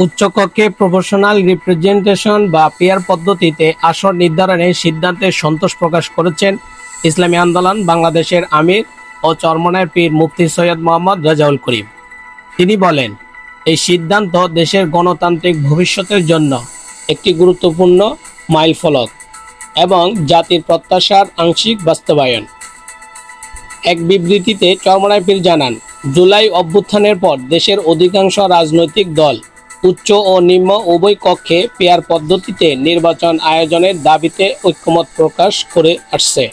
উচ্চকক্ষে professional representation বা peer পদ্ধতিতে আসন নির্ধারণের সিদ্ধান্তে সন্তোষ প্রকাশ করেছেন ইসলামী আন্দোলন বাংলাদেশের আমির ও চরমনায়ের পীর মুফতি সৈয়দ মোহাম্মদ রেজাউল করিম। তিনি বলেন, এই সিদ্ধান্ত দেশের গণতান্ত্রিক ভবিষ্যতের জন্য একটি গুরুত্বপূর্ণ মাইলফলক এবং জাতির প্রত্যাশার আংশিক বাস্তবায়ন। এক বিবৃতিতে চরমনায় পীর জানান, জুলাই অভ্যুত্থানের পর দেশের অধিকাংশ রাজনৈতিক দল উচ্চ ও নিম্ন উভয় কক্ষে পেয়ার পদ্ধতিতে নির্বাচন আয়োজনের দাবিতে ঐক্যমত প্রকাশ করে আসছে।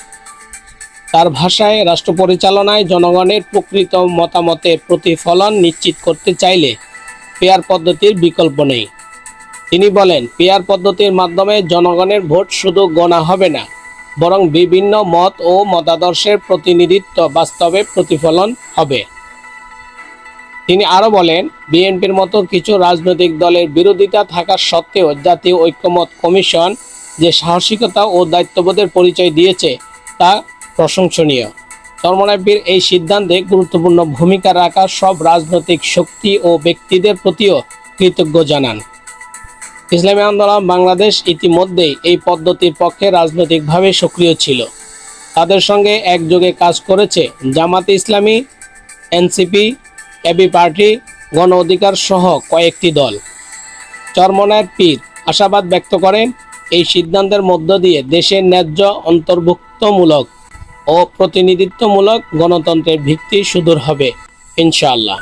তার ভাষায়, রাষ্ট্র পরিচালনায় জনগণের প্রকৃত মতামতের প্রতিফলন নিশ্চিত করতে চাইলে পেয়ার পদ্ধতির বিকল্প নেই। তিনি বলেন, পেয়ার পদ্ধতির মাধ্যমে জনগণের ভোট শুধু গণা হবে না, বরং বিভিন্ন মত ও মতাদর্শের প্রতিনিধিত্ব বাস্তবে প্রতিফলন হবে। তিনি আরও বলেন, বিএনপির মতো কিছু রাজনৈতিক দলের বিরোধিতা থাকা সত্ত্বেও জাতীয় ঐক্যমত কমিশন যে সাহসিকতা ও দায়িত্ববোধের পরিচয় দিয়েছে তা প্রশংসনীয়। চরমনায় পীর এই সিদ্ধান্তে গুরুত্বপূর্ণ ভূমিকা রাখা সব রাজনৈতিক শক্তি ও ব্যক্তিদের প্রতিও কৃতজ্ঞ জানান। ইসলামী আন্দোলন বাংলাদেশ ইতিমধ্যেই এই পদ্ধতির পক্ষে রাজনৈতিকভাবে সক্রিয় ছিল। তাদের সঙ্গে একযোগে কাজ করেছে জামাতে ইসলামী, এনসিপি, এবি পার্টি, গণ অধিকার সহ কয়েকটি দল। চরমনায়ের পীর আশাবাদ ব্যক্ত করেন, এই সিদ্ধান্তের মধ্য দিয়ে দেশের ন্যায্য, অন্তর্ভুক্তমূলক ও প্রতিনিধিত্বমূলক গণতন্ত্রের ভিত্তি সুদৃঢ় হবে ইনশাআল্লাহ।